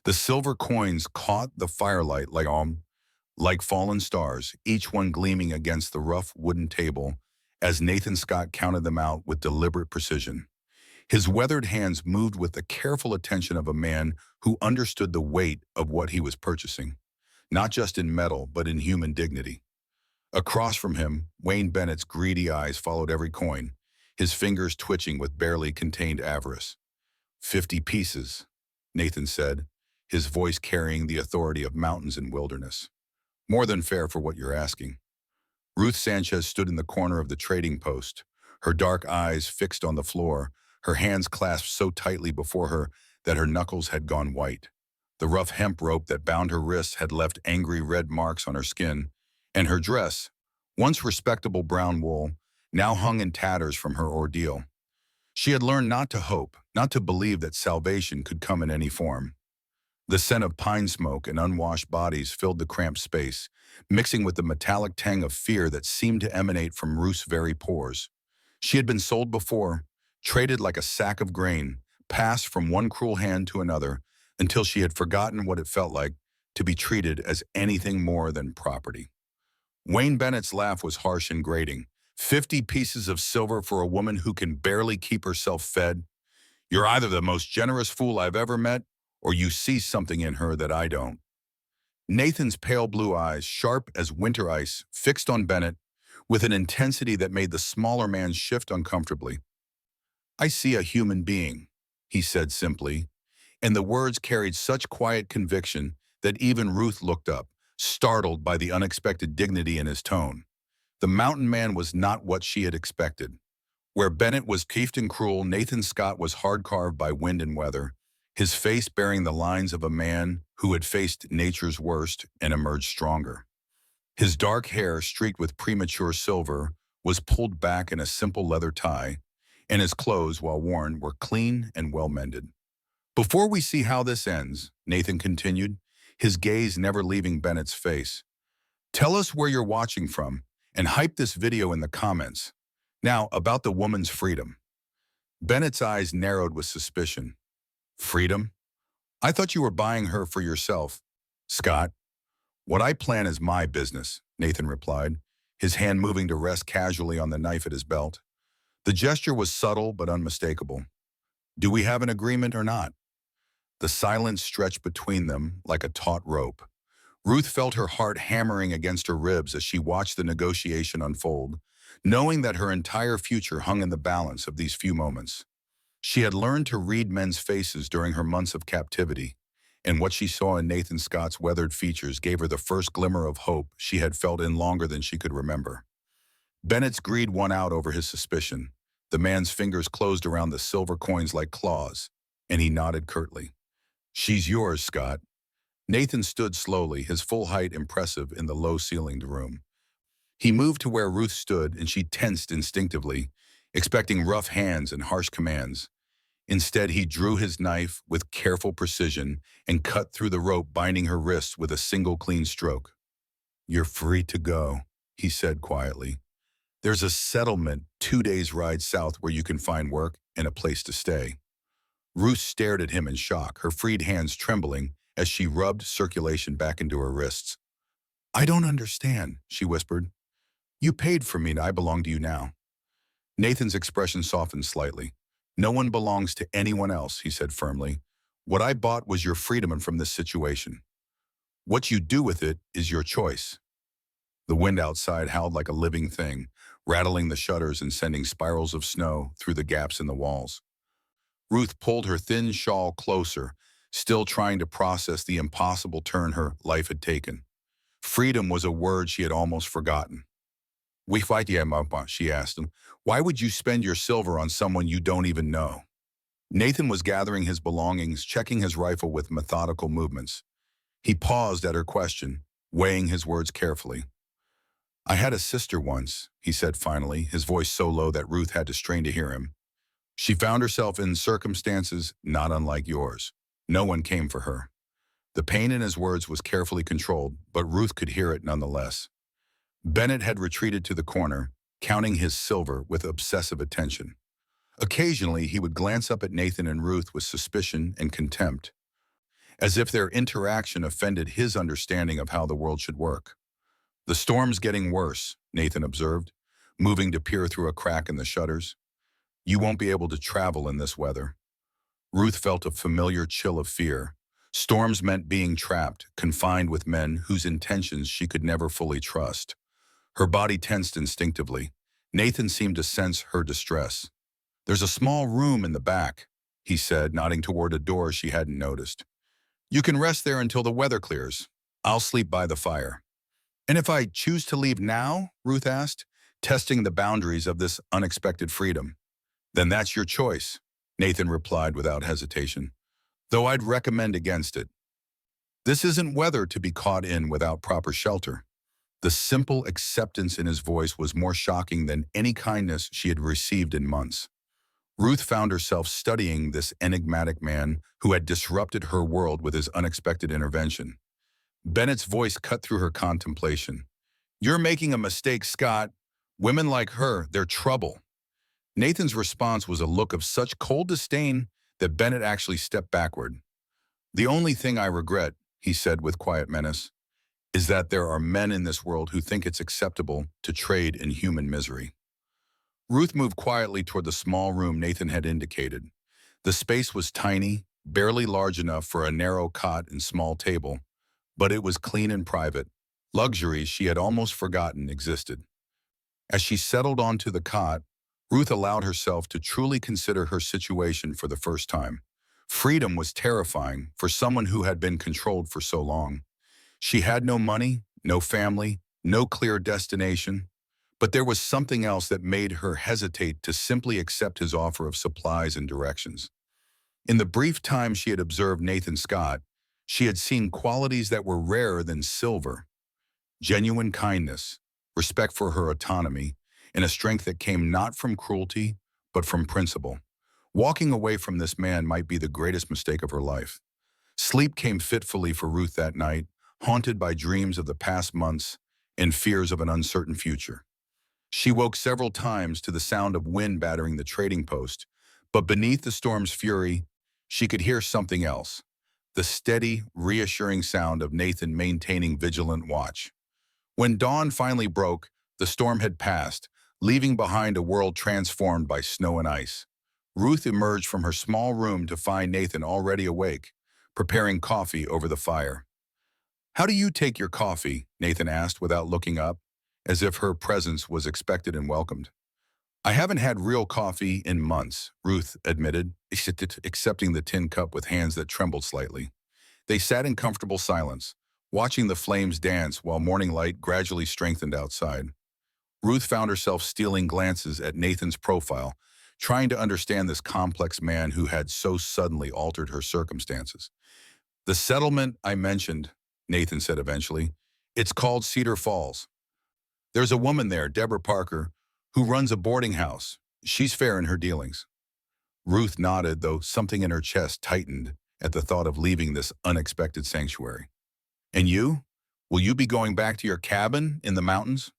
The silver coins caught the firelight like fallen stars, each one gleaming against the rough wooden table as Nathan Scott counted them out with deliberate precision. His weathered hands moved with the careful attention of a man who understood the weight of what he was purchasing, not just in metal, but in human dignity. Across from him, Wayne Bennett's greedy eyes followed every coin, his fingers twitching with barely contained avarice. 50 pieces, Nathan said, his voice carrying the authority of mountains and wilderness. More than fair for what you're asking. Ruth Sanchez stood in the corner of the trading post, her dark eyes fixed on the floor, her hands clasped so tightly before her that her knuckles had gone white. The rough hemp rope that bound her wrists had left angry red marks on her skin, and her dress, once respectable brown wool, now hung in tatters from her ordeal. She had learned not to hope, not to believe that salvation could come in any form. The scent of pine smoke and unwashed bodies filled the cramped space, mixing with the metallic tang of fear that seemed to emanate from Ruth's very pores. She had been sold before, traded like a sack of grain, passed from one cruel hand to another, until she had forgotten what it felt like to be treated as anything more than property. Wayne Bennett's laugh was harsh and grating. 50 pieces of silver for a woman who can barely keep herself fed? You're either the most generous fool I've ever met, or you see something in her that I don't. Nathan's pale blue eyes, sharp as winter ice, fixed on Bennett with an intensity that made the smaller man shift uncomfortably. I see a human being, he said simply, and the words carried such quiet conviction that even Ruth looked up, startled by the unexpected dignity in his tone. The mountain man was not what she had expected. Where Bennett was kiefed and cruel, Nathan Scott was hard-carved by wind and weather, his face bearing the lines of a man who had faced nature's worst and emerged stronger. His dark hair, streaked with premature silver, was pulled back in a simple leather tie, and his clothes, while worn, were clean and well-mended. Before we see how this ends, Nathan continued, his gaze never leaving Bennett's face, tell us where you're watching from, and hype this video in the comments. Now, about the woman's freedom. Bennett's eyes narrowed with suspicion. Freedom? I thought you were buying her for yourself. Scott, what I plan is my business, Nathan replied, his hand moving to rest casually on the knife at his belt. The gesture was subtle but unmistakable. Do we have an agreement or not? The silence stretched between them like a taut rope. Ruth felt her heart hammering against her ribs as she watched the negotiation unfold, knowing that her entire future hung in the balance of these few moments. She had learned to read men's faces during her months of captivity, and what she saw in Nathan Scott's weathered features gave her the first glimmer of hope she had felt in longer than she could remember. Bennett's greed won out over his suspicion. The man's fingers closed around the silver coins like claws, and he nodded curtly. She's yours, Scott. Nathan stood slowly, his full height impressive in the low-ceilinged room. He moved to where Ruth stood, and she tensed instinctively, expecting rough hands and harsh commands. Instead, he drew his knife with careful precision and cut through the rope binding her wrists with a single clean stroke. You're free to go, he said quietly. There's a settlement 2 days' ride south where you can find work and a place to stay. Ruth stared at him in shock, her freed hands trembling as she rubbed circulation back into her wrists. I don't understand, she whispered. You paid for me, and I belong to you now. Nathan's expression softened slightly. No one belongs to anyone else, he said firmly. What I bought was your freedom from this situation. What you do with it is your choice. The wind outside howled like a living thing, rattling the shutters and sending spirals of snow through the gaps in the walls. Ruth pulled her thin shawl closer, still trying to process the impossible turn her life had taken. Freedom was a word she had almost forgotten. We fight, she asked him. Why would you spend your silver on someone you don't even know? Nathan was gathering his belongings, checking his rifle with methodical movements. He paused at her question, weighing his words carefully. I had a sister once, he said finally, his voice so low that Ruth had to strain to hear him. She found herself in circumstances not unlike yours. No one came for her. The pain in his words was carefully controlled, but Ruth could hear it nonetheless. Bennett had retreated to the corner, counting his silver with obsessive attention. Occasionally, he would glance up at Nathan and Ruth with suspicion and contempt. as if their interaction offended his understanding of how the world should work. "The storm's getting worse," Nathan observed, moving to peer through a crack in the shutters. "You won't be able to travel in this weather." Ruth felt a familiar chill of fear. Storms meant being trapped, confined with men whose intentions she could never fully trust. Her body tensed instinctively. Nathan seemed to sense her distress. "There's a small room in the back," he said, nodding toward a door she hadn't noticed. "You can rest there until the weather clears. I'll sleep by the fire." "And if I choose to leave now?" Ruth asked, testing the boundaries of this unexpected freedom. "Then that's your choice," Nathan replied without hesitation, "though I'd recommend against it. This isn't weather to be caught in without proper shelter." The simple acceptance in his voice was more shocking than any kindness she had received in months. Ruth found herself studying this enigmatic man who had disrupted her world with his unexpected intervention. Bennett's voice cut through her contemplation. "You're making a mistake, Scott. Women like her, they're trouble." Nathan's response was a look of such cold disdain that Bennett actually stepped backward. "The only thing I regret," he said with quiet menace, "is that there are men in this world who think it's acceptable to trade in human misery." Ruth moved quietly toward the small room Nathan had indicated. The space was tiny, barely large enough for a narrow cot and small table, but it was clean and private, luxuries she had almost forgotten existed. As she settled onto the cot, Ruth allowed herself to truly consider her situation for the first time. Freedom was terrifying for someone who had been controlled for so long. She had no money, no family, no clear destination, but there was something else that made her hesitate to simply accept his offer of supplies and directions. In the brief time she had observed Nathan Scott, she had seen qualities that were rarer than silver: genuine kindness, respect for her autonomy, and a strength that came not from cruelty, but from principle. Walking away from this man might be the greatest mistake of her life. Sleep came fitfully for Ruth that night, haunted by dreams of the past months and fears of an uncertain future. She woke several times to the sound of wind battering the trading post, but beneath the storm's fury, she could hear something else: the steady, reassuring sound of Nathan maintaining vigilant watch. When dawn finally broke, the storm had passed, leaving behind a world transformed by snow and ice. Ruth emerged from her small room to find Nathan already awake, preparing coffee over the fire. "How do you take your coffee?" Nathan asked without looking up, as if her presence was expected and welcomed. "I haven't had real coffee in months," Ruth admitted, accepting the tin cup with hands that trembled slightly. They sat in comfortable silence, watching the flames dance while morning light gradually strengthened outside. Ruth found herself stealing glances at Nathan's profile, trying to understand this complex man who had so suddenly altered her circumstances. "The settlement I mentioned," Nathan said eventually, "it's called Cedar Falls. There's a woman there, Deborah Parker, who runs a boarding house. She's fair in her dealings." Ruth nodded, though something in her chest tightened at the thought of leaving this unexpected sanctuary. "And you? Will you be going back to your cabin in the mountains?"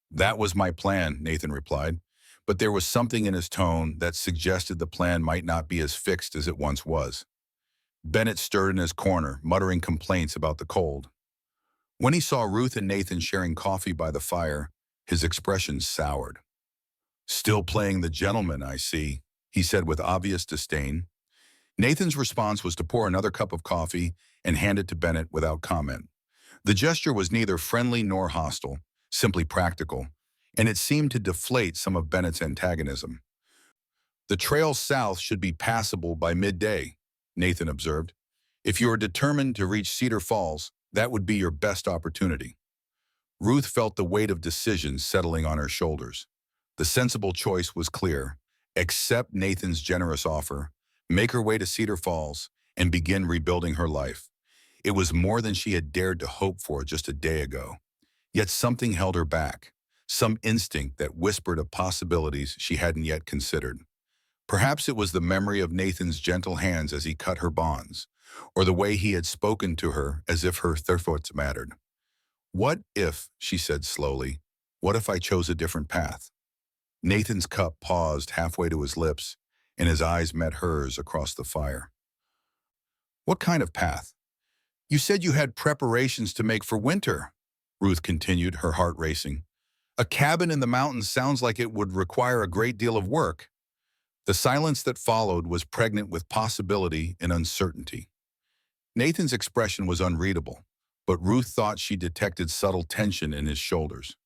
"That was my plan," Nathan replied, but there was something in his tone that suggested the plan might not be as fixed as it once was. Bennett stirred in his corner, muttering complaints about the cold. When he saw Ruth and Nathan sharing coffee by the fire, his expression soured. "Still playing the gentleman, I see," he said with obvious disdain. Nathan's response was to pour another cup of coffee and hand it to Bennett without comment. The gesture was neither friendly nor hostile, simply practical, and it seemed to deflate some of Bennett's antagonism. "The trail south should be passable by midday," Nathan observed. "If you are determined to reach Cedar Falls, that would be your best opportunity." Ruth felt the weight of decision settling on her shoulders. The sensible choice was clear: accept Nathan's generous offer, make her way to Cedar Falls, and begin rebuilding her life. It was more than she had dared to hope for just a day ago. Yet something held her back, some instinct that whispered of possibilities she hadn't yet considered. Perhaps it was the memory of Nathan's gentle hands as he cut her bonds, or the way he had spoken to her as if her thoughts mattered. "What if," she said slowly, "what if I chose a different path?" Nathan's cup paused halfway to his lips, and his eyes met hers across the fire. What kind of path? You said you had preparations to make for winter, Ruth continued, her heart racing. A cabin in the mountains sounds like it would require a great deal of work. The silence that followed was pregnant with possibility and uncertainty. Nathan's expression was unreadable, but Ruth thought she detected subtle tension in his shoulders.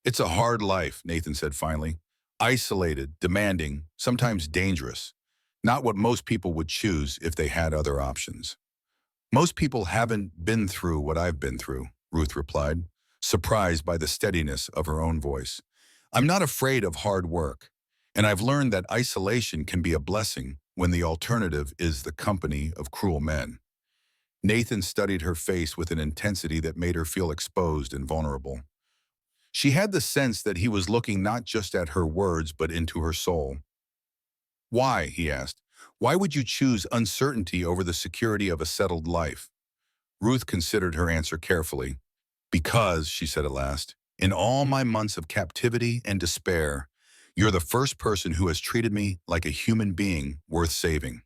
It's a hard life, Nathan said finally. Isolated, demanding, sometimes dangerous. Not what most people would choose if they had other options. Most people haven't been through what I've been through, Ruth replied, surprised by the steadiness of her own voice. I'm not afraid of hard work, and I've learned that isolation can be a blessing when the alternative is the company of cruel men. Nathan studied her face with an intensity that made her feel exposed and vulnerable. She had the sense that he was looking not just at her words but into her soul. Why, he asked, why would you choose uncertainty over the security of a settled life? Ruth considered her answer carefully. Because, she said at last, in all my months of captivity and despair, you're the first person who has treated me like a human being worth saving.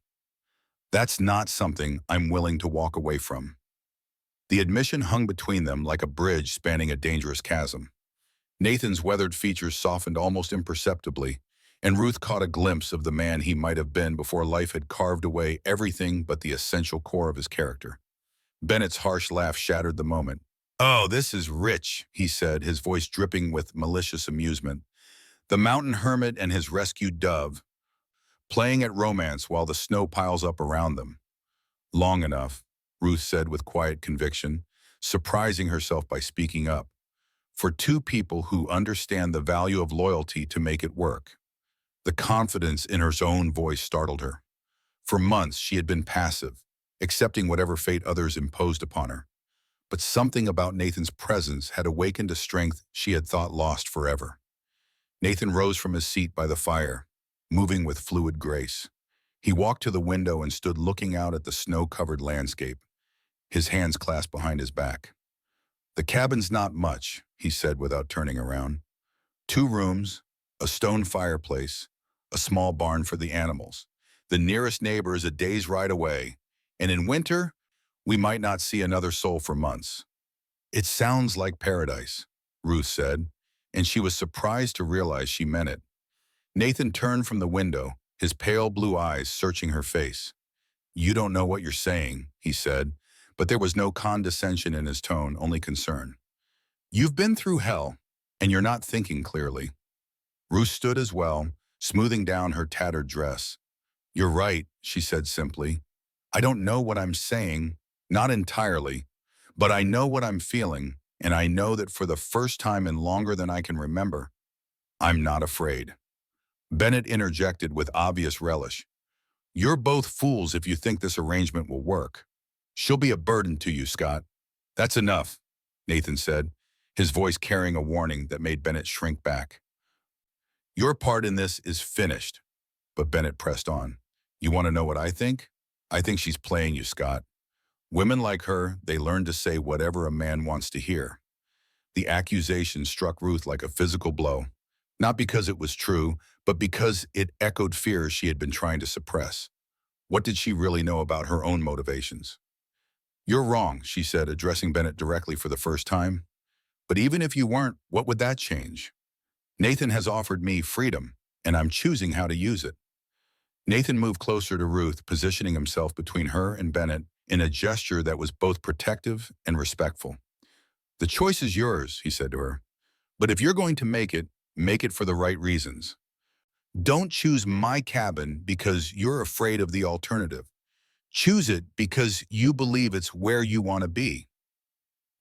That's not something I'm willing to walk away from. The admission hung between them like a bridge spanning a dangerous chasm. Nathan's weathered features softened almost imperceptibly, and Ruth caught a glimpse of the man he might have been before life had carved away everything but the essential core of his character. Bennett's harsh laugh shattered the moment. Oh, this is rich, he said, his voice dripping with malicious amusement. The mountain hermit and his rescued dove, playing at romance while the snow piles up around them. Long enough, Ruth said with quiet conviction, surprising herself by speaking up. For two people who understand the value of loyalty to make it work. The confidence in her own voice startled her. For months, she had been passive, accepting whatever fate others imposed upon her. But something about Nathan's presence had awakened a strength she had thought lost forever. Nathan rose from his seat by the fire, moving with fluid grace. He walked to the window and stood looking out at the snow-covered landscape, his hands clasped behind his back. The cabin's not much, he said without turning around. 2 rooms, a stone fireplace, a small barn for the animals. The nearest neighbor is a day's ride away, and in winter, we might not see another soul for months. It sounds like paradise, Ruth said, and she was surprised to realize she meant it. Nathan turned from the window, his pale blue eyes searching her face. You don't know what you're saying, he said, but there was no condescension in his tone, only concern. You've been through hell, and you're not thinking clearly. Ruth stood as well, smoothing down her tattered dress. You're right, she said simply. I don't know what I'm saying, not entirely, but I know what I'm feeling, and I know that for the first time in longer than I can remember, I'm not afraid. Bennett interjected with obvious relish. You're both fools if you think this arrangement will work. She'll be a burden to you, Scott. That's enough, Nathan said, his voice carrying a warning that made Bennett shrink back. Your part in this is finished, but Bennett pressed on. You want to know what I think? I think she's playing you, Scott. Women like her, they learn to say whatever a man wants to hear. The accusation struck Ruth like a physical blow, not because it was true, but because it echoed fears she had been trying to suppress. What did she really know about her own motivations? You're wrong, she said, addressing Bennett directly for the first time. But even if you weren't, what would that change? Nathan has offered me freedom, and I'm choosing how to use it. Nathan moved closer to Ruth, positioning himself between her and Bennett in a gesture that was both protective and respectful. The choice is yours, he said to her. But if you're going to make it for the right reasons. Don't choose my cabin because you're afraid of the alternative. Choose it because you believe it's where you want to be.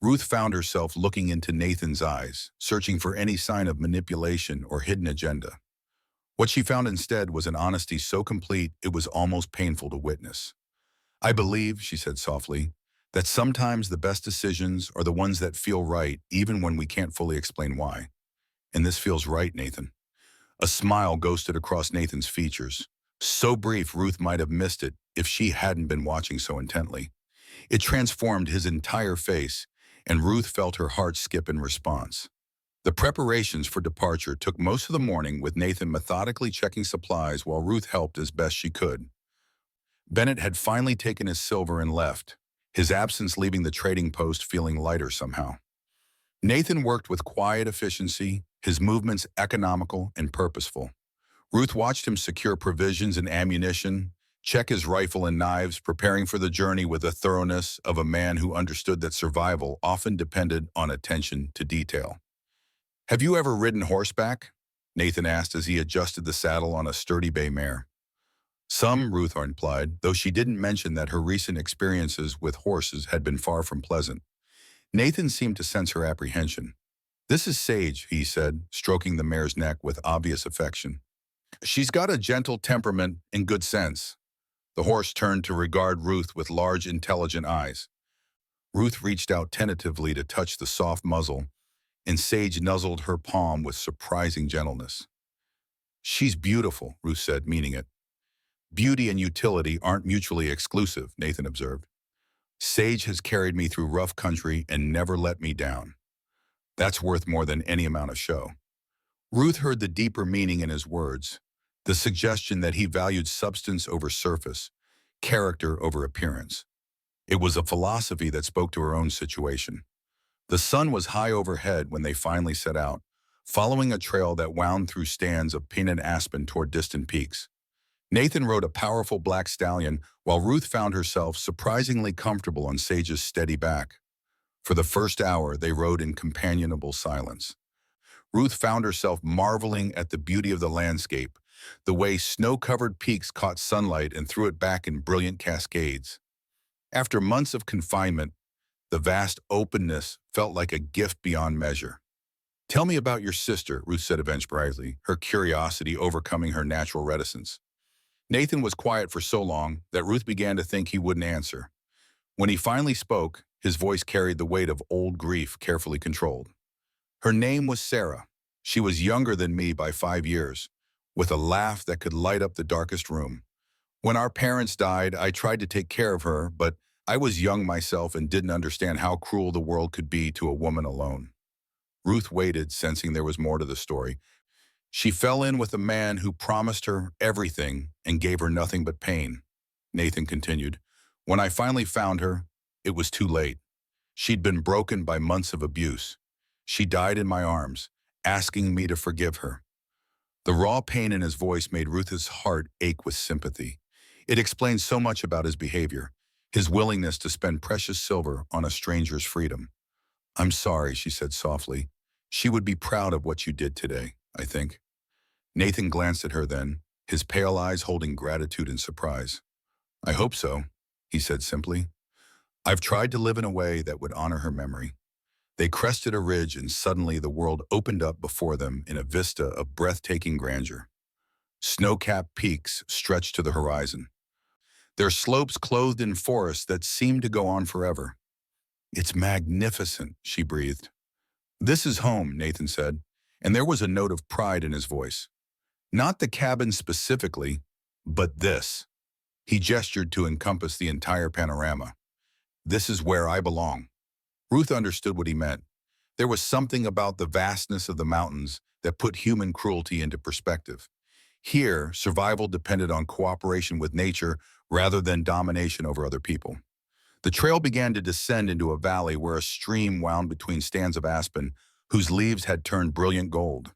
Ruth found herself looking into Nathan's eyes, searching for any sign of manipulation or hidden agenda. What she found instead was an honesty so complete it was almost painful to witness. I believe, she said softly, that sometimes the best decisions are the ones that feel right even when we can't fully explain why. And this feels right, Nathan. A smile ghosted across Nathan's features. So brief Ruth might have missed it if she hadn't been watching so intently. It transformed his entire face, and Ruth felt her heart skip in response. The preparations for departure took most of the morning with Nathan methodically checking supplies while Ruth helped as best she could. Bennett had finally taken his silver and left, his absence leaving the trading post feeling lighter somehow. Nathan worked with quiet efficiency, his movements economical and purposeful. Ruth watched him secure provisions and ammunition, check his rifle and knives, preparing for the journey with the thoroughness of a man who understood that survival often depended on attention to detail. "Have you ever ridden horseback?" Nathan asked as he adjusted the saddle on a sturdy bay mare. "Some," Ruth replied, though she didn't mention that her recent experiences with horses had been far from pleasant. Nathan seemed to sense her apprehension. "This is Sage," he said, stroking the mare's neck with obvious affection. "She's got a gentle temperament and good sense." The horse turned to regard Ruth with large, intelligent eyes. Ruth reached out tentatively to touch the soft muzzle, and Sage nuzzled her palm with surprising gentleness. "She's beautiful," Ruth said, meaning it. "Beauty and utility aren't mutually exclusive," Nathan observed. "Sage has carried me through rough country and never let me down. That's worth more than any amount of show." Ruth heard the deeper meaning in his words, the suggestion that he valued substance over surface, character over appearance. It was a philosophy that spoke to her own situation. The sun was high overhead when they finally set out, following a trail that wound through stands of painted aspen toward distant peaks. Nathan rode a powerful black stallion, while Ruth found herself surprisingly comfortable on Sage's steady back. For the first hour, they rode in companionable silence. Ruth found herself marveling at the beauty of the landscape, the way snow-covered peaks caught sunlight and threw it back in brilliant cascades. After months of confinement, the vast openness felt like a gift beyond measure. "Tell me about your sister," Ruth said eventually, her curiosity overcoming her natural reticence. Nathan was quiet for so long that Ruth began to think he wouldn't answer. When he finally spoke, his voice carried the weight of old grief carefully controlled. "Her name was Sarah. She was younger than me by 5 years, with a laugh that could light up the darkest room. When our parents died, I tried to take care of her, but I was young myself and didn't understand how cruel the world could be to a woman alone." Ruth waited, sensing there was more to the story. "She fell in with a man who promised her everything and gave her nothing but pain," Nathan continued. "When I finally found her, it was too late. She'd been broken by months of abuse. She died in my arms, asking me to forgive her." The raw pain in his voice made Ruth's heart ache with sympathy. It explained so much about his behavior, his willingness to spend precious silver on a stranger's freedom. "I'm sorry," she said softly. "She would be proud of what you did today, I think." Nathan glanced at her then, his pale eyes holding gratitude and surprise. "I hope so," he said simply. "I've tried to live in a way that would honor her memory." They crested a ridge and suddenly the world opened up before them in a vista of breathtaking grandeur. Snow-capped peaks stretched to the horizon, their slopes clothed in forests that seemed to go on forever. "It's magnificent," she breathed. "This is home," Nathan said, and there was a note of pride in his voice. "Not the cabin specifically, but this." He gestured to encompass the entire panorama. "This is where I belong." Ruth understood what he meant. There was something about the vastness of the mountains that put human cruelty into perspective. Here, survival depended on cooperation with nature rather than domination over other people. The trail began to descend into a valley where a stream wound between stands of aspen whose leaves had turned brilliant gold.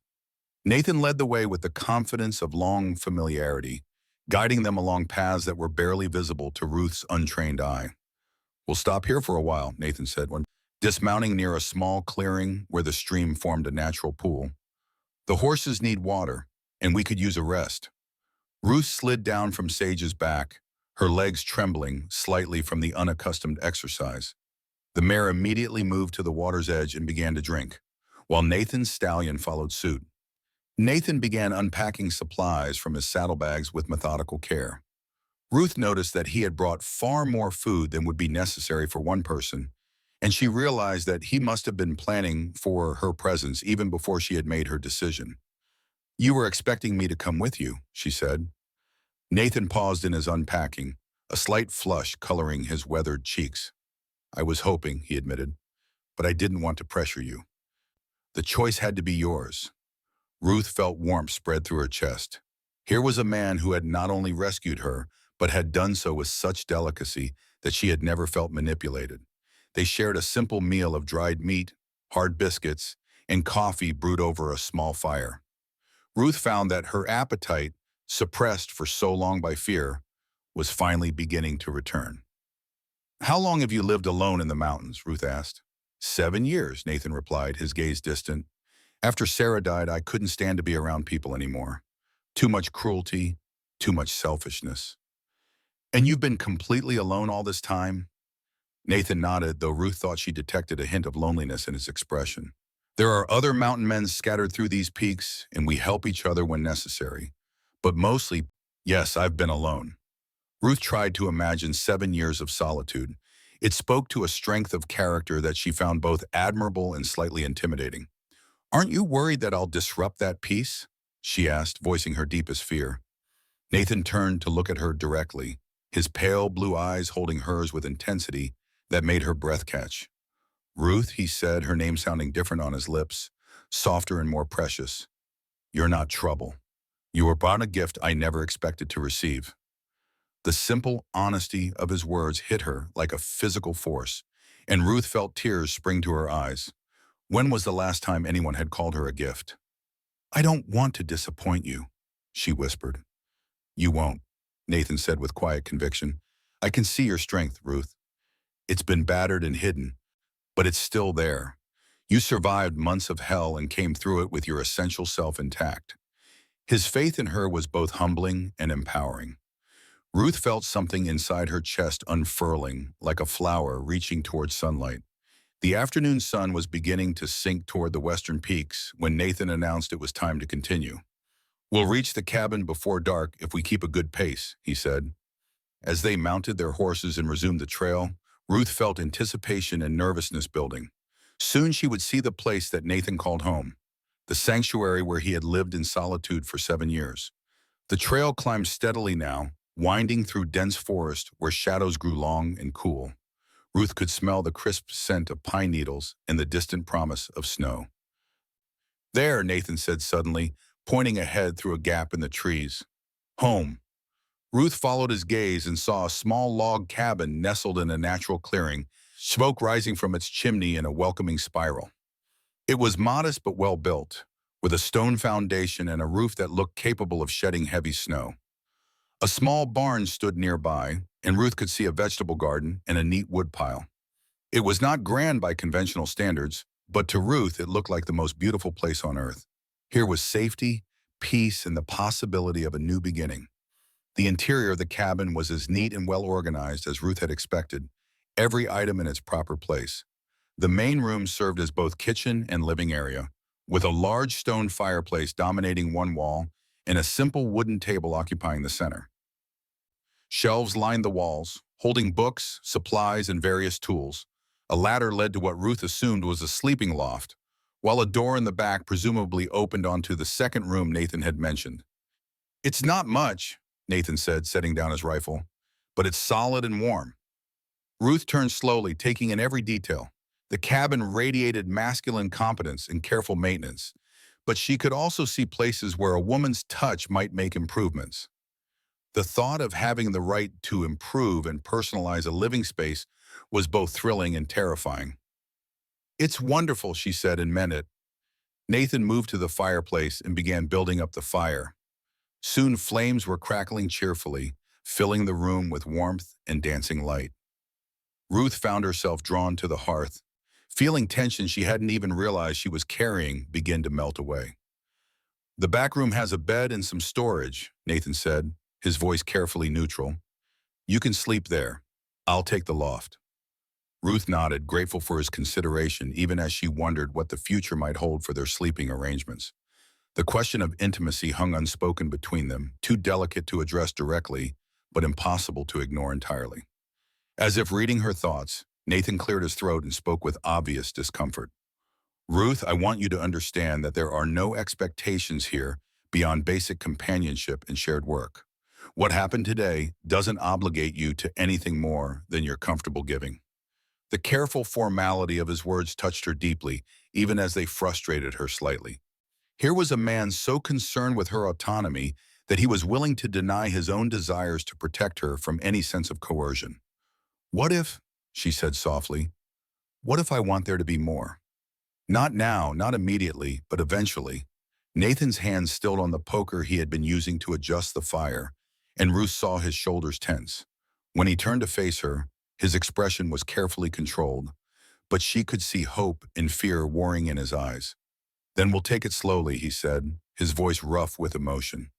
Nathan led the way with the confidence of long familiarity, guiding them along paths that were barely visible to Ruth's untrained eye. "We'll stop here for a while," Nathan said when dismounting near a small clearing where the stream formed a natural pool. "The horses need water, and we could use a rest." Ruth slid down from Sage's back, her legs trembling slightly from the unaccustomed exercise. The mare immediately moved to the water's edge and began to drink, while Nathan's stallion followed suit. Nathan began unpacking supplies from his saddlebags with methodical care. Ruth noticed that he had brought far more food than would be necessary for one person, and she realized that he must have been planning for her presence even before she had made her decision. "You were expecting me to come with you," she said. Nathan paused in his unpacking, a slight flush coloring his weathered cheeks. "I was hoping," he admitted, "but I didn't want to pressure you. The choice had to be yours." Ruth felt warmth spread through her chest. Here was a man who had not only rescued her, but had done so with such delicacy that she had never felt manipulated. They shared a simple meal of dried meat, hard biscuits, and coffee brewed over a small fire. Ruth found that her appetite, suppressed for so long by fear, was finally beginning to return. "How long have you lived alone in the mountains?" Ruth asked. "7 years," Nathan replied, his gaze distant. "After Sarah died, I couldn't stand to be around people anymore. Too much cruelty, too much selfishness." "And you've been completely alone all this time?" Nathan nodded, though Ruth thought she detected a hint of loneliness in his expression. "There are other mountain men scattered through these peaks, and we help each other when necessary. But mostly, yes, I've been alone." Ruth tried to imagine 7 years of solitude. It spoke to a strength of character that she found both admirable and slightly intimidating. "Aren't you worried that I'll disrupt that peace?" she asked, voicing her deepest fear. Nathan turned to look at her directly, his pale blue eyes holding hers with intensity that made her breath catch. "Ruth," he said, her name sounding different on his lips, softer and more precious. "You're not trouble. You were brought a gift I never expected to receive." The simple honesty of his words hit her like a physical force, and Ruth felt tears spring to her eyes. When was the last time anyone had called her a gift? "I don't want to disappoint you," she whispered. "You won't," Nathan said with quiet conviction. "I can see your strength, Ruth. It's been battered and hidden, but it's still there. You survived months of hell and came through it with your essential self intact." His faith in her was both humbling and empowering. Ruth felt something inside her chest unfurling, like a flower reaching towards sunlight. The afternoon sun was beginning to sink toward the western peaks when Nathan announced it was time to continue. "We'll reach the cabin before dark if we keep a good pace," he said. As they mounted their horses and resumed the trail, Ruth felt anticipation and nervousness building. Soon she would see the place that Nathan called home, the sanctuary where he had lived in solitude for 7 years. The trail climbed steadily now, winding through dense forest where shadows grew long and cool. Ruth could smell the crisp scent of pine needles and the distant promise of snow. "There," Nathan said suddenly, pointing ahead through a gap in the trees. "Home." Ruth followed his gaze and saw a small log cabin nestled in a natural clearing, smoke rising from its chimney in a welcoming spiral. It was modest but well built, with a stone foundation and a roof that looked capable of shedding heavy snow. A small barn stood nearby, and Ruth could see a vegetable garden and a neat woodpile. It was not grand by conventional standards, but to Ruth it looked like the most beautiful place on earth. Here was safety, peace, and the possibility of a new beginning. The interior of the cabin was as neat and well organized as Ruth had expected, every item in its proper place. The main room served as both kitchen and living area, with a large stone fireplace dominating one wall and a simple wooden table occupying the center. Shelves lined the walls, holding books, supplies, and various tools. A ladder led to what Ruth assumed was a sleeping loft, while a door in the back presumably opened onto the second room Nathan had mentioned. "It's not much," Nathan said, setting down his rifle, "but it's solid and warm." Ruth turned slowly, taking in every detail. The cabin radiated masculine competence and careful maintenance, but she could also see places where a woman's touch might make improvements. The thought of having the right to improve and personalize a living space was both thrilling and terrifying. "It's wonderful," she said and meant it. Nathan moved to the fireplace and began building up the fire. Soon flames were crackling cheerfully, filling the room with warmth and dancing light. Ruth found herself drawn to the hearth, feeling tension she hadn't even realized she was carrying begin to melt away. "The back room has a bed and some storage," Nathan said, his voice carefully neutral. "You can sleep there. I'll take the loft." Ruth nodded, grateful for his consideration, even as she wondered what the future might hold for their sleeping arrangements. The question of intimacy hung unspoken between them, too delicate to address directly, but impossible to ignore entirely. As if reading her thoughts, Nathan cleared his throat and spoke with obvious discomfort. "Ruth, I want you to understand that there are no expectations here beyond basic companionship and shared work. What happened today doesn't obligate you to anything more than you're comfortable giving." The careful formality of his words touched her deeply, even as they frustrated her slightly. Here was a man so concerned with her autonomy that he was willing to deny his own desires to protect her from any sense of coercion. "What if," she said softly, "what if I want there to be more? Not now, not immediately, but eventually." Nathan's hand stilled on the poker he had been using to adjust the fire, and Ruth saw his shoulders tense. When he turned to face her, his expression was carefully controlled, but she could see hope and fear warring in his eyes. "Then we'll take it slowly," he said, his voice rough with emotion.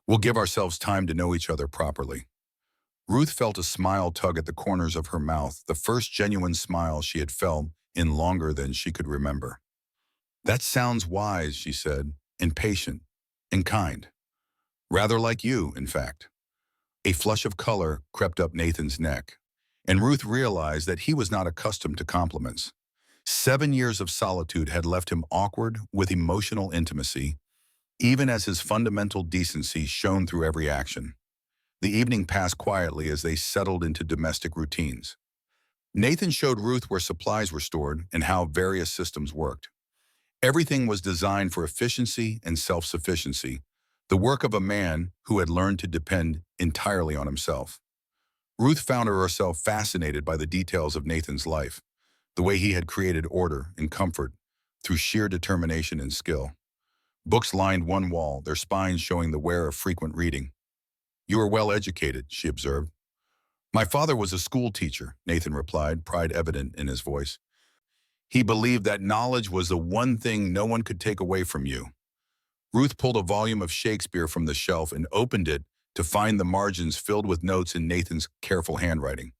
"We'll give ourselves time to know each other properly." Ruth felt a smile tug at the corners of her mouth, the first genuine smile she had felt in longer than she could remember. "That sounds wise," she said, "and patient, and kind. Rather like you, in fact." A flush of color crept up Nathan's neck, and Ruth realized that he was not accustomed to compliments. 7 years of solitude had left him awkward with emotional intimacy, even as his fundamental decency shone through every action. The evening passed quietly as they settled into domestic routines. Nathan showed Ruth where supplies were stored and how various systems worked. Everything was designed for efficiency and self-sufficiency, the work of a man who had learned to depend entirely on himself. Ruth found herself fascinated by the details of Nathan's life, the way he had created order and comfort through sheer determination and skill. Books lined one wall, their spines showing the wear of frequent reading. "You are well educated," she observed. "My father was a school teacher," Nathan replied, pride evident in his voice. "He believed that knowledge was the one thing no one could take away from you." Ruth pulled a volume of Shakespeare from the shelf and opened it to find the margins filled with notes in Nathan's careful handwriting.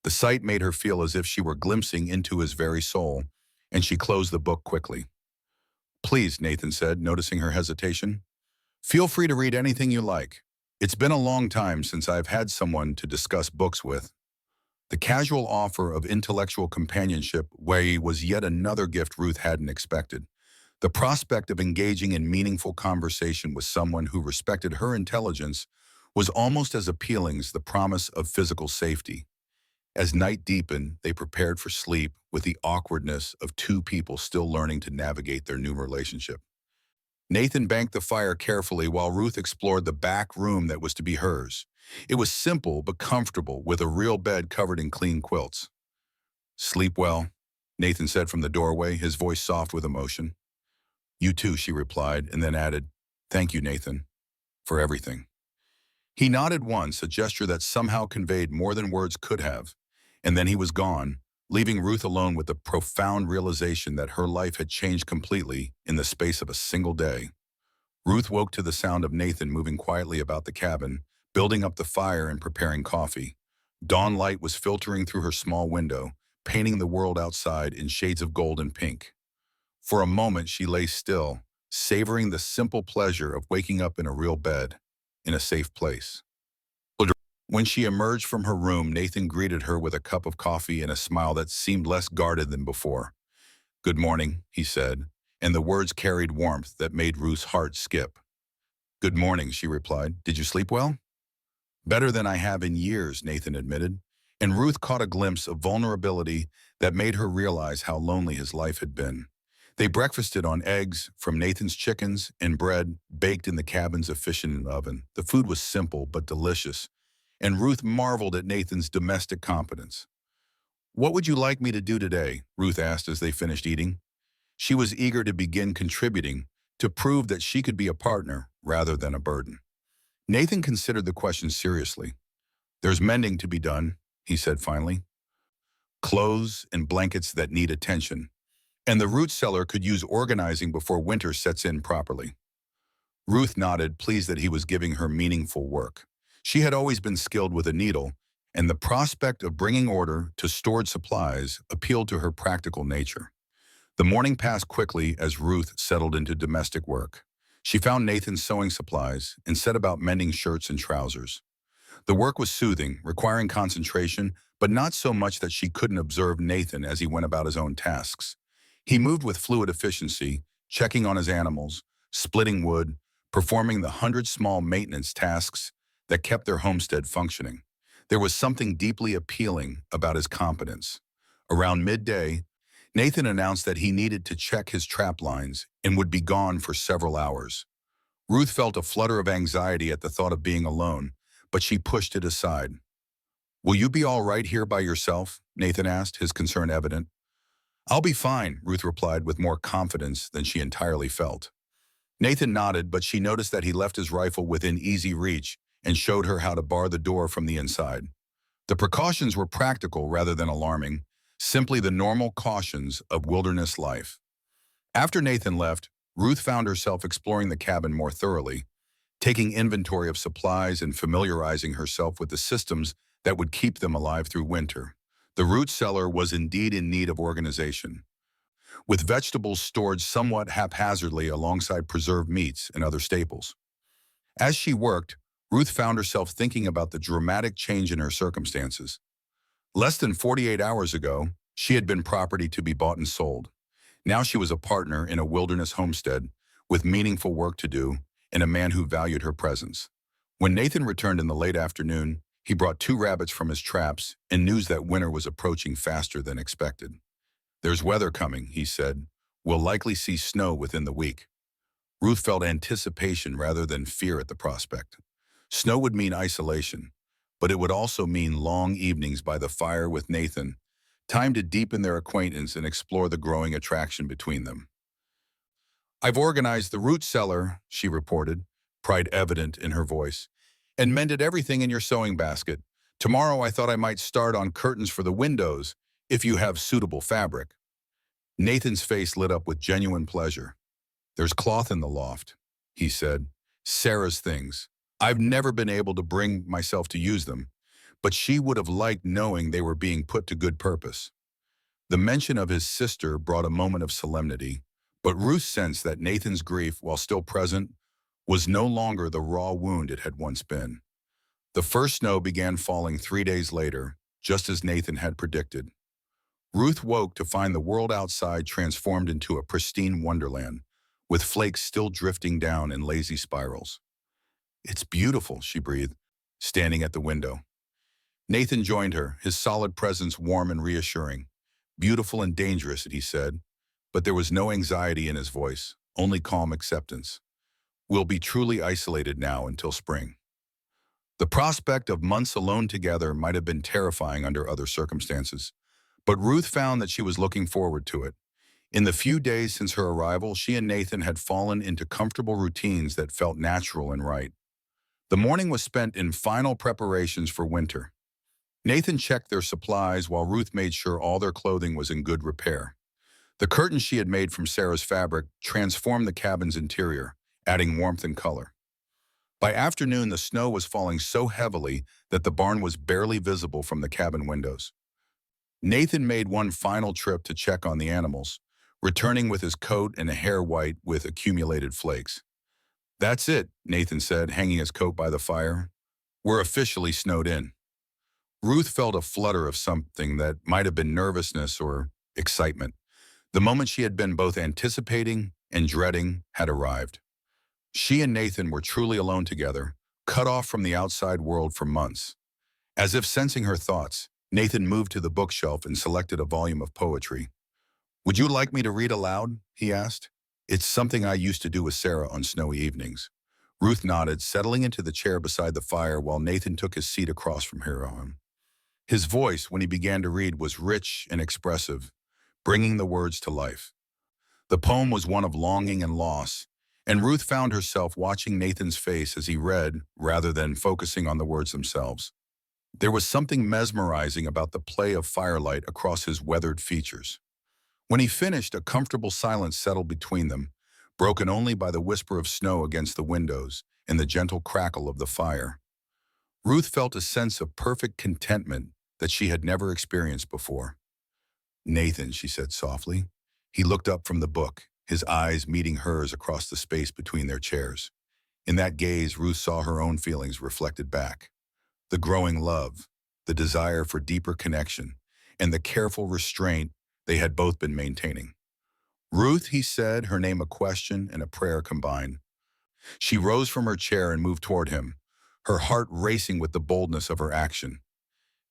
The sight made her feel as if she were glimpsing into his very soul, and she closed the book quickly. "Please," Nathan said, noticing her hesitation. "Feel free to read anything you like. It's been a long time since I've had someone to discuss books with." The casual offer of intellectual companionship was yet another gift Ruth hadn't expected. The prospect of engaging in meaningful conversation with someone who respected her intelligence was almost as appealing as the promise of physical safety. As night deepened, they prepared for sleep with the awkwardness of two people still learning to navigate their new relationship. Nathan banked the fire carefully while Ruth explored the back room that was to be hers. It was simple but comfortable, with a real bed covered in clean quilts. "Sleep well," Nathan said from the doorway, his voice soft with emotion. "You too," she replied, and then added, "Thank you, Nathan, for everything." He nodded once, a gesture that somehow conveyed more than words could have, and then he was gone, leaving Ruth alone with the profound realization that her life had changed completely in the space of a single day. Ruth woke to the sound of Nathan moving quietly about the cabin, building up the fire and preparing coffee. Dawn light was filtering through her small window, painting the world outside in shades of gold and pink. For a moment she lay still, savoring the simple pleasure of waking up in a real bed, in a safe place. When she emerged from her room, Nathan greeted her with a cup of coffee and a smile that seemed less guarded than before. "Good morning," he said, and the words carried warmth that made Ruth's heart skip. "Good morning," she replied. "Did you sleep well?" "Better than I have in years," Nathan admitted, and Ruth caught a glimpse of vulnerability that made her realize how lonely his life had been. They breakfasted on eggs from Nathan's chickens and bread baked in the cabin's efficient oven. The food was simple but delicious, and Ruth marveled at Nathan's domestic competence. "What would you like me to do today?" Ruth asked as they finished eating. She was eager to begin contributing, to prove that she could be a partner rather than a burden. Nathan considered the question seriously. "There's mending to be done," he said finally. "Clothes and blankets that need attention. And the root cellar could use organizing before winter sets in properly." Ruth nodded, pleased that he was giving her meaningful work. She had always been skilled with a needle, and the prospect of bringing order to stored supplies appealed to her practical nature. The morning passed quickly as Ruth settled into domestic work. She found Nathan sewing supplies and set about mending shirts and trousers. The work was soothing, requiring concentration, but not so much that she couldn't observe Nathan as he went about his own tasks. He moved with fluid efficiency, checking on his animals, splitting wood, performing the 100 small maintenance tasks that kept their homestead functioning. There was something deeply appealing about his competence. Around midday, Nathan announced that he needed to check his trap lines and would be gone for several hours. Ruth felt a flutter of anxiety at the thought of being alone, but she pushed it aside. "Will you be all right here by yourself?" Nathan asked, his concern evident. "I'll be fine," Ruth replied with more confidence than she entirely felt. Nathan nodded, but she noticed that he left his rifle within easy reach and showed her how to bar the door from the inside. The precautions were practical rather than alarming, simply the normal cautions of wilderness life. After Nathan left, Ruth found herself exploring the cabin more thoroughly, taking inventory of supplies and familiarizing herself with the systems that would keep them alive through winter. The root cellar was indeed in need of organization, with vegetables stored somewhat haphazardly alongside preserved meats and other staples. As she worked, Ruth found herself thinking about the dramatic change in her circumstances. Less than 48 hours ago, she had been property to be bought and sold. Now she was a partner in a wilderness homestead with meaningful work to do and a man who valued her presence. When Nathan returned in the late afternoon, he brought 2 rabbits from his traps and news that winter was approaching faster than expected. "There's weather coming," he said. "We'll likely see snow within the week." Ruth felt anticipation rather than fear at the prospect. Snow would mean isolation, but it would also mean long evenings by the fire with Nathan, time to deepen their acquaintance and explore the growing attraction between them. "I've organized the root cellar," she reported, pride evident in her voice, "and mended everything in your sewing basket. Tomorrow I thought I might start on curtains for the windows, if you have suitable fabric." Nathan's face lit up with genuine pleasure. "There's cloth in the loft," he said. "Sarah's things. I've never been able to bring myself to use them, but she would have liked knowing they were being put to good purpose." The mention of his sister brought a moment of solemnity, but Ruth sensed that Nathan's grief, while still present, was no longer the raw wound it had once been. The first snow began falling 3 days later, just as Nathan had predicted. Ruth woke to find the world outside transformed into a pristine wonderland, with flakes still drifting down in lazy spirals. "It's beautiful," she breathed, standing at the window. Nathan joined her, his solid presence warm and reassuring. "Beautiful and dangerous," he said, but there was no anxiety in his voice, only calm acceptance. "We'll be truly isolated now until spring." The prospect of months alone together might have been terrifying under other circumstances, but Ruth found that she was looking forward to it. In the few days since her arrival, she and Nathan had fallen into comfortable routines that felt natural and right. The morning was spent in final preparations for winter. Nathan checked their supplies while Ruth made sure all their clothing was in good repair. The curtains she had made from Sarah's fabric transformed the cabin's interior, adding warmth and color. By afternoon, the snow was falling so heavily that the barn was barely visible from the cabin windows. Nathan made one final trip to check on the animals, returning with his coat and a hair white with accumulated flakes. "That's it," Nathan said, hanging his coat by the fire. "We're officially snowed in." Ruth felt a flutter of something that might have been nervousness or excitement. The moment she had been both anticipating and dreading had arrived. She and Nathan were truly alone together, cut off from the outside world for months. As if sensing her thoughts, Nathan moved to the bookshelf and selected a volume of poetry. "Would you like me to read aloud?" he asked. "It's something I used to do with Sarah on snowy evenings." Ruth nodded, settling into the chair beside the fire while Nathan took his seat across from her. His voice, when he began to read, was rich and expressive, bringing the words to life. The poem was one of longing and loss, and Ruth found herself watching Nathan's face as he read rather than focusing on the words themselves. There was something mesmerizing about the play of firelight across his weathered features. When he finished, a comfortable silence settled between them, broken only by the whisper of snow against the windows and the gentle crackle of the fire. Ruth felt a sense of perfect contentment that she had never experienced before. "Nathan," she said softly. He looked up from the book, his eyes meeting hers across the space between their chairs. In that gaze, Ruth saw her own feelings reflected back. The growing love, the desire for deeper connection, and the careful restraint they had both been maintaining. "Ruth," he said, her name a question and a prayer combined. She rose from her chair and moved toward him, her heart racing with the boldness of her action.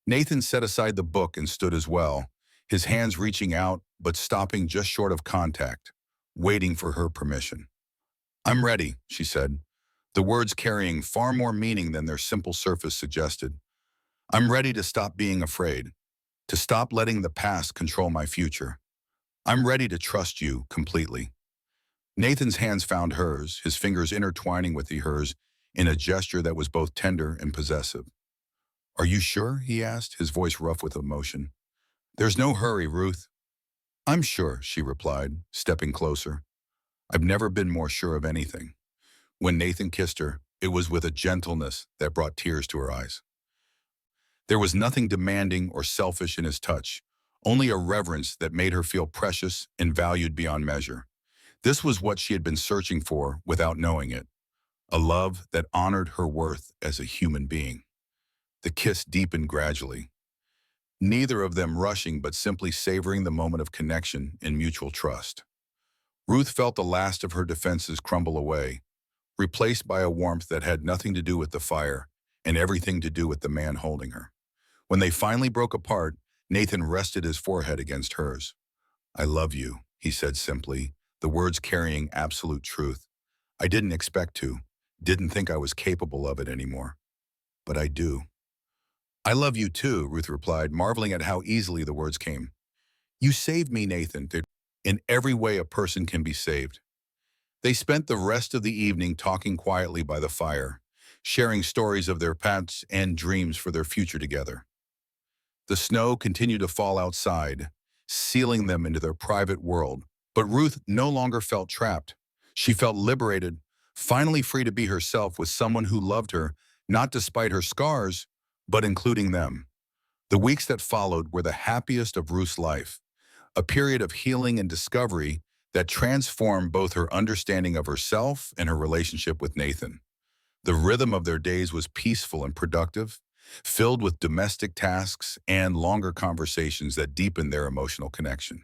Nathan set aside the book and stood as well, his hands reaching out but stopping just short of contact, waiting for her permission. I'm ready, she said, the words carrying far more meaning than their simple surface suggested. I'm ready to stop being afraid, to stop letting the past control my future. I'm ready to trust you completely. Nathan's hands found hers, his fingers intertwining with hers in a gesture that was both tender and possessive. Are you sure? He asked, his voice rough with emotion. There's no hurry, Ruth. I'm sure, she replied, stepping closer. I've never been more sure of anything. When Nathan kissed her, it was with a gentleness that brought tears to her eyes. There was nothing demanding or selfish in his touch, only a reverence that made her feel precious and valued beyond measure. This was what she had been searching for without knowing it, a love that honored her worth as a human being. The kiss deepened gradually, neither of them rushing but simply savoring the moment of connection and mutual trust. Ruth felt the last of her defenses crumble away, replaced by a warmth that had nothing to do with the fire and everything to do with the man holding her. When they finally broke apart, Nathan rested his forehead against hers. I love you, he said simply, the words carrying absolute truth. I didn't expect to, didn't think I was capable of it anymore. But I do. I love you too, Ruth replied, marveling at how easily the words came. You saved me, Nathan. In every way a person can be saved. They spent the rest of the evening talking quietly by the fire, sharing stories of their past and dreams for their future together. The snow continued to fall outside, sealing them into their private world, but Ruth no longer felt trapped. She felt liberated, finally free to be herself with someone who loved her, not despite her scars, but including them. The weeks that followed were the happiest of Ruth's life, a period of healing and discovery that transformed both her understanding of herself and her relationship with Nathan. The rhythm of their days was peaceful and productive, filled with domestic tasks and longer conversations that deepened their emotional connection.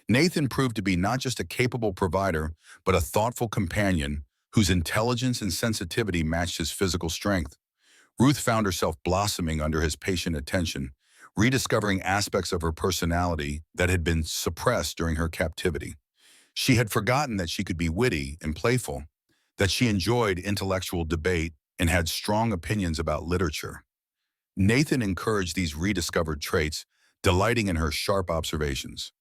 Nathan proved to be not just a capable provider, but a thoughtful companion whose intelligence and sensitivity matched his physical strength. Ruth found herself blossoming under his patient attention, rediscovering aspects of her personality that had been suppressed during her captivity. She had forgotten that she could be witty and playful, that she enjoyed intellectual debate and had strong opinions about literature. Nathan encouraged these rediscovered traits, delighting in her sharp observations.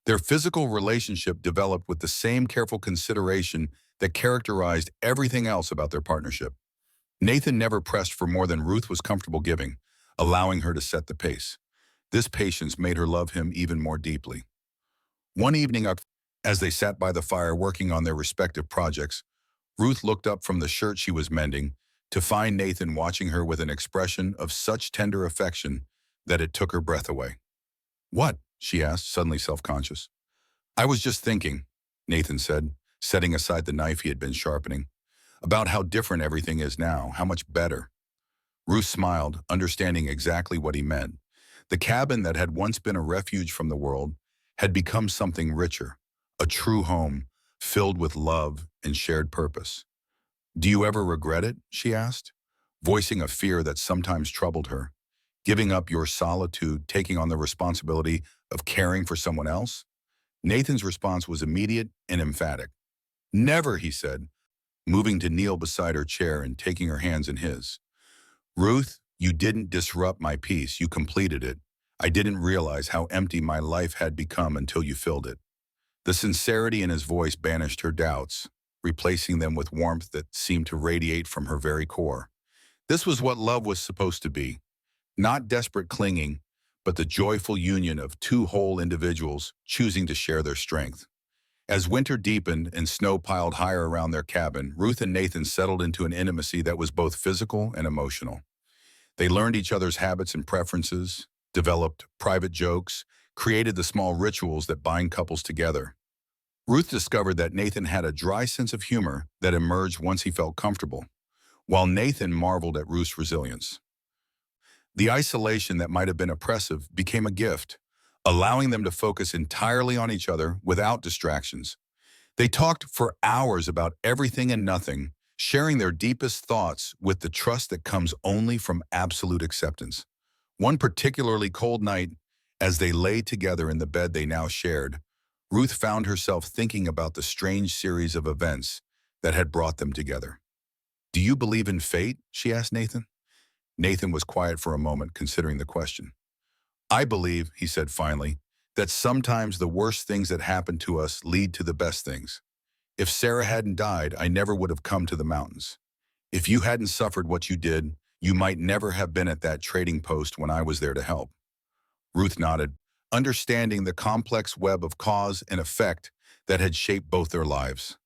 Their physical relationship developed with the same careful consideration that characterized everything else about their partnership. Nathan never pressed for more than Ruth was comfortable giving, allowing her to set the pace. This patience made her love him even more deeply. One evening, as they sat by the fire working on their respective projects, Ruth looked up from the shirt she was mending to find Nathan watching her with an expression of such tender affection that it took her breath away. What? She asked, suddenly self-conscious. I was just thinking, Nathan said, setting aside the knife he had been sharpening, about how different everything is now, how much better. Ruth smiled, understanding exactly what he meant. The cabin that had once been a refuge from the world had become something richer, a true home, filled with love and shared purpose. Do you ever regret it? She asked, voicing a fear that sometimes troubled her. Giving up your solitude, taking on the responsibility of caring for someone else? Nathan's response was immediate and emphatic. Never, he said, moving to kneel beside her chair and taking her hands in his. Ruth, you didn't disrupt my peace, you completed it. I didn't realize how empty my life had become until you filled it. The sincerity in his voice banished her doubts, replacing them with warmth that seemed to radiate from her very core. This was what love was supposed to be, not desperate clinging, but the joyful union of two whole individuals choosing to share their strength. As winter deepened and snow piled higher around their cabin, Ruth and Nathan settled into an intimacy that was both physical and emotional. They learned each other's habits and preferences, developed private jokes, created the small rituals that bind couples together. Ruth discovered that Nathan had a dry sense of humor that emerged once he felt comfortable, while Nathan marveled at Ruth's resilience. The isolation that might have been oppressive became a gift, allowing them to focus entirely on each other without distractions. They talked for hours about everything and nothing, sharing their deepest thoughts with the trust that comes only from absolute acceptance. One particularly cold night, as they lay together in the bed they now shared, Ruth found herself thinking about the strange series of events that had brought them together. "Do you believe in fate?" she asked Nathan. Nathan was quiet for a moment, considering the question. "I believe," he said finally, "that sometimes the worst things that happen to us lead to the best things. If Sarah hadn't died, I never would have come to the mountains. If you hadn't suffered what you did, you might never have been at that trading post when I was there to help." Ruth nodded, understanding the complex web of cause and effect that had shaped both their lives.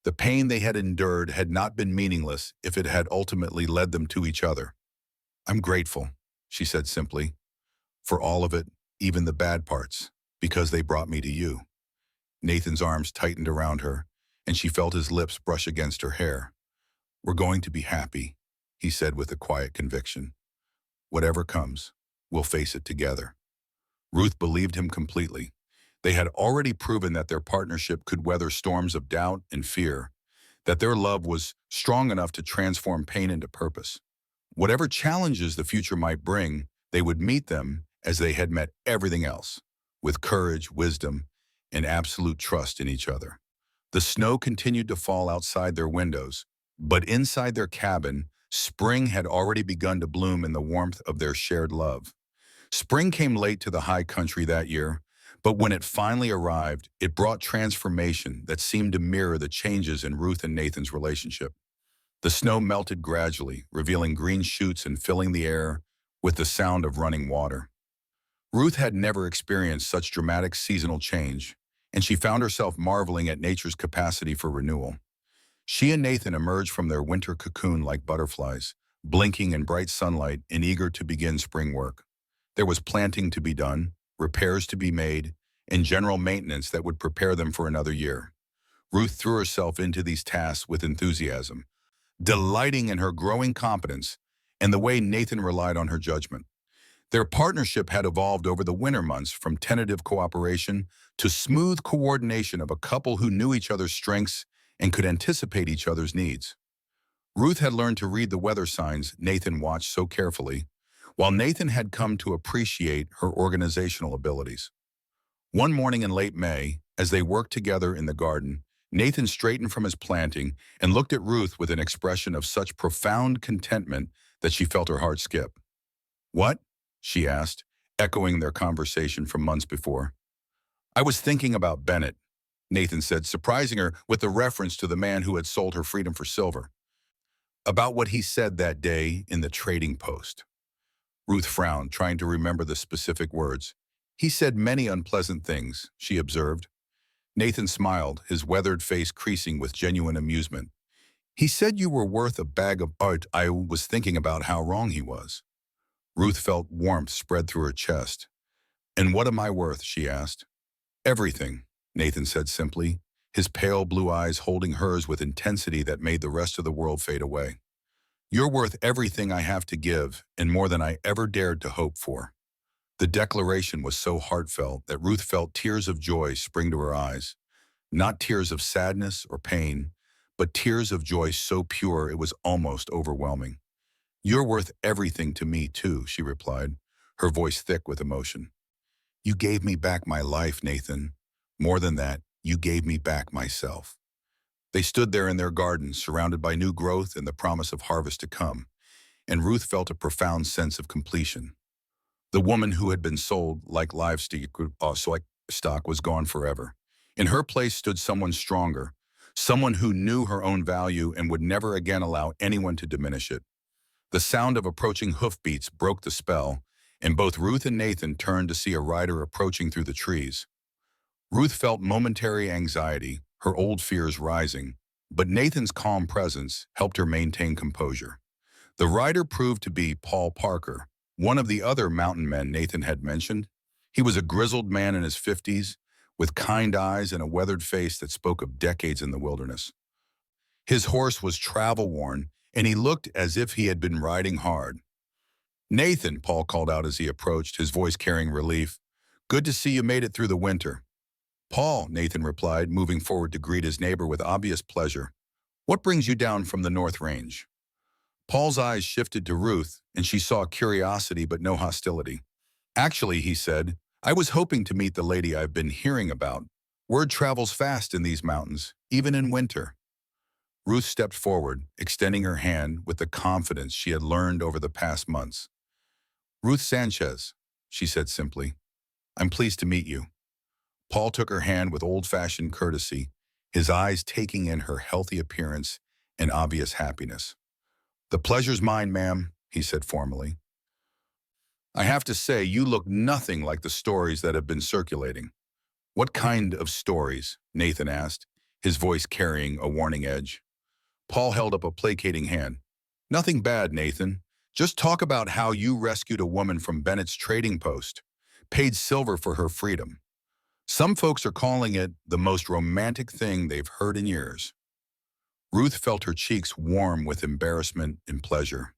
The pain they had endured had not been meaningless if it had ultimately led them to each other. "I'm grateful," she said simply, "for all of it, even the bad parts, because they brought me to you." Nathan's arms tightened around her, and she felt his lips brush against her hair. "We're going to be happy," he said with a quiet conviction. "Whatever comes, we'll face it together." Ruth believed him completely. They had already proven that their partnership could weather storms of doubt and fear, that their love was strong enough to transform pain into purpose. Whatever challenges the future might bring, they would meet them as they had met everything else, with courage, wisdom, and absolute trust in each other. The snow continued to fall outside their windows, but inside their cabin, spring had already begun to bloom in the warmth of their shared love. Spring came late to the high country that year, but when it finally arrived, it brought transformation that seemed to mirror the changes in Ruth and Nathan's relationship. The snow melted gradually, revealing green shoots and filling the air with the sound of running water. Ruth had never experienced such dramatic seasonal change, and she found herself marveling at nature's capacity for renewal. She and Nathan emerged from their winter cocoon like butterflies, blinking in bright sunlight and eager to begin spring work. There was planting to be done, repairs to be made, and general maintenance that would prepare them for another year. Ruth threw herself into these tasks with enthusiasm, delighting in her growing competence and the way Nathan relied on her judgment. Their partnership had evolved over the winter months from tentative cooperation to smooth coordination of a couple who knew each other's strengths and could anticipate each other's needs. Ruth had learned to read the weather signs Nathan watched so carefully, while Nathan had come to appreciate her organizational abilities. One morning in late May, as they worked together in the garden, Nathan straightened from his planting and looked at Ruth with an expression of such profound contentment that she felt her heart skip. "What?" she asked, echoing their conversation from months before. "I was thinking about Bennett," Nathan said, surprising her with the reference to the man who had sold her freedom for silver. "About what he said that day in the trading post." Ruth frowned, trying to remember the specific words. "He said many unpleasant things," she observed. Nathan smiled, his weathered face creasing with genuine amusement. "He said you were worth a bag of art." I was thinking about how wrong he was. Ruth felt warmth spread through her chest. "And what am I worth?" she asked. "Everything," Nathan said simply, his pale blue eyes holding hers with intensity that made the rest of the world fade away. "You're worth everything I have to give, and more than I ever dared to hope for." The declaration was so heartfelt that Ruth felt tears of joy spring to her eyes. Not tears of sadness or pain, but tears of joy so pure it was almost overwhelming. "You're worth everything to me, too," she replied, her voice thick with emotion. "You gave me back my life, Nathan. More than that, you gave me back myself." They stood there in their garden, surrounded by new growth and the promise of harvest to come, and Ruth felt a profound sense of completion. The woman who had been sold like livestock was gone forever. In her place stood someone stronger, someone who knew her own value and would never again allow anyone to diminish it. The sound of approaching hoofbeats broke the spell, and both Ruth and Nathan turned to see a rider approaching through the trees. Ruth felt momentary anxiety, her old fears rising, but Nathan's calm presence helped her maintain composure. The rider proved to be Paul Parker, one of the other mountain men Nathan had mentioned. He was a grizzled man in his 50s, with kind eyes and a weathered face that spoke of decades in the wilderness. His horse was travel-worn, and he looked as if he had been riding hard. "Nathan," Paul called out as he approached, his voice carrying relief. "Good to see you made it through the winter." "Paul," Nathan replied, moving forward to greet his neighbor with obvious pleasure. "What brings you down from the North Range?" Paul's eyes shifted to Ruth, and she saw curiosity but no hostility. "Actually," he said, "I was hoping to meet the lady I've been hearing about. Word travels fast in these mountains, even in winter." Ruth stepped forward, extending her hand with the confidence she had learned over the past months. "Ruth Sanchez," she said simply, "I'm pleased to meet you." Paul took her hand with old-fashioned courtesy, his eyes taking in her healthy appearance and obvious happiness. "The pleasure's mine, ma'am," he said formally. "I have to say, you look nothing like the stories that have been circulating." "What kind of stories?" Nathan asked, his voice carrying a warning edge. Paul held up a placating hand. "Nothing bad, Nathan. Just talk about how you rescued a woman from Bennett's trading post, paid silver for her freedom. Some folks are calling it the most romantic thing they've heard in years." Ruth felt her cheeks warm with embarrassment and pleasure.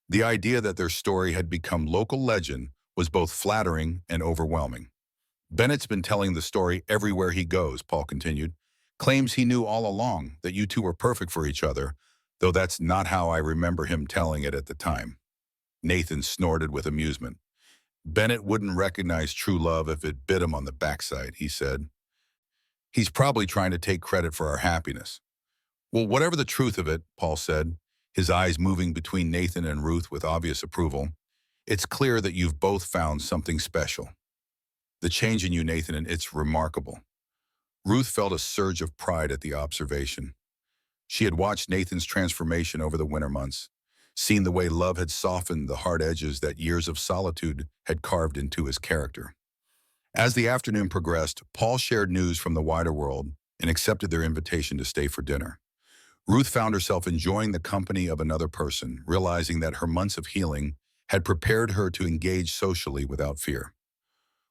The idea that their story had become local legend was both flattering and overwhelming. "Bennett's been telling the story everywhere he goes," Paul continued. "Claims he knew all along that you two were perfect for each other, though that's not how I remember him telling it at the time." Nathan snorted with amusement. "Bennett wouldn't recognize true love if it bit him on the backside," he said. "He's probably trying to take credit for our happiness." "Well, whatever the truth of it," Paul said, his eyes moving between Nathan and Ruth with obvious approval, "it's clear that you've both found something special. The change in you, Nathan, and it's remarkable." Ruth felt a surge of pride at the observation. She had watched Nathan's transformation over the winter months, seen the way love had softened the hard edges that years of solitude had carved into his character. As the afternoon progressed, Paul shared news from the wider world and accepted their invitation to stay for dinner. Ruth found herself enjoying the company of another person, realizing that her months of healing had prepared her to engage socially without fear.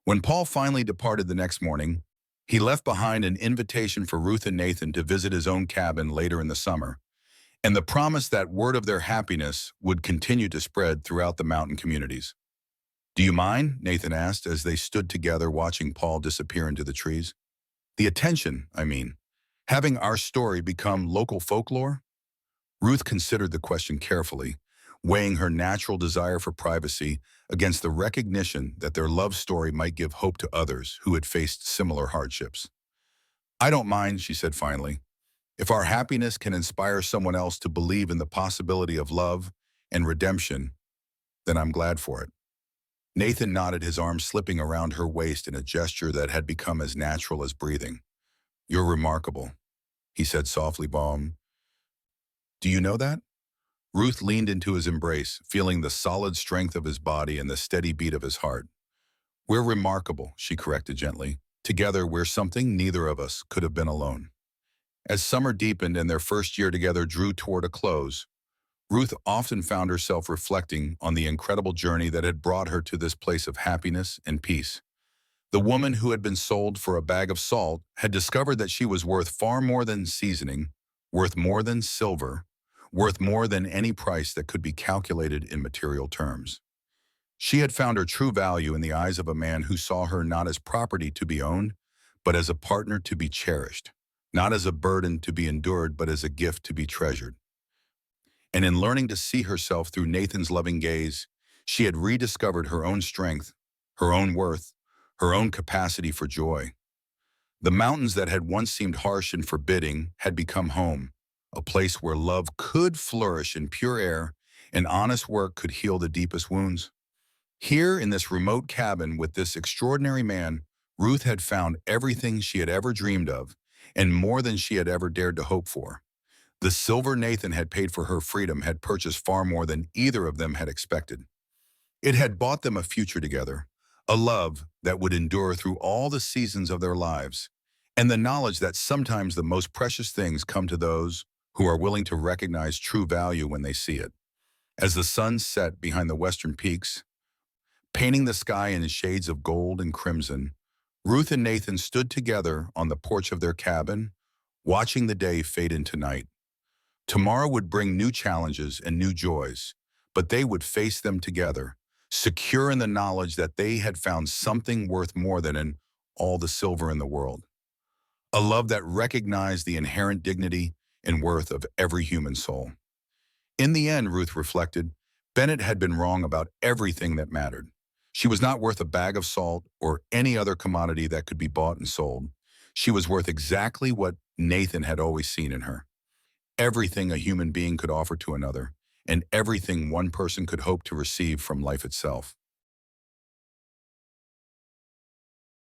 When Paul finally departed the next morning, he left behind an invitation for Ruth and Nathan to visit his own cabin later in the summer, and the promise that word of their happiness would continue to spread throughout the mountain communities. "Do you mind?" Nathan asked as they stood together watching Paul disappear into the trees. "The attention, I mean. Having our story become local folklore?" Ruth considered the question carefully, weighing her natural desire for privacy against the recognition that their love story might give hope to others who had faced similar hardships. "I don't mind," she said finally. "If our happiness can inspire someone else to believe in the possibility of love and redemption, then I'm glad for it." Nathan nodded, his arm slipping around her waist in a gesture that had become as natural as breathing. "You're remarkable," he said softly, "Baum. Do you know that?" Ruth leaned into his embrace, feeling the solid strength of his body and the steady beat of his heart. "We're remarkable," she corrected gently. "Together, we're something neither of us could have been alone." As summer deepened and their first year together drew toward a close, Ruth often found herself reflecting on the incredible journey that had brought her to this place of happiness and peace. The woman who had been sold for a bag of salt had discovered that she was worth far more than seasoning, worth more than silver, worth more than any price that could be calculated in material terms. She had found her true value in the eyes of a man who saw her not as property to be owned, but as a partner to be cherished, not as a burden to be endured, but as a gift to be treasured. And in learning to see herself through Nathan's loving gaze, she had rediscovered her own strength, her own worth, her own capacity for joy. The mountains that had once seemed harsh and forbidding had become home, a place where love could flourish in pure air and honest work could heal the deepest wounds. Here in this remote cabin with this extraordinary man, Ruth had found everything she had ever dreamed of and more than she had ever dared to hope for. The silver Nathan had paid for her freedom had purchased far more than either of them had expected. It had bought them a future together, a love that would endure through all the seasons of their lives, and the knowledge that sometimes the most precious things come to those who are willing to recognize true value when they see it. As the sun set behind the western peaks, painting the sky in shades of gold and crimson, Ruth and Nathan stood together on the porch of their cabin, watching the day fade into night. Tomorrow would bring new challenges and new joys, but they would face them together, secure in the knowledge that they had found something worth more than in all the silver in the world. A love that recognized the inherent dignity and worth of every human soul. In the end, Ruth reflected, Bennett had been wrong about everything that mattered. She was not worth a bag of salt or any other commodity that could be bought and sold. She was worth exactly what Nathan had always seen in her. everything a human being could offer to another, and everything one person could hope to receive from life itself.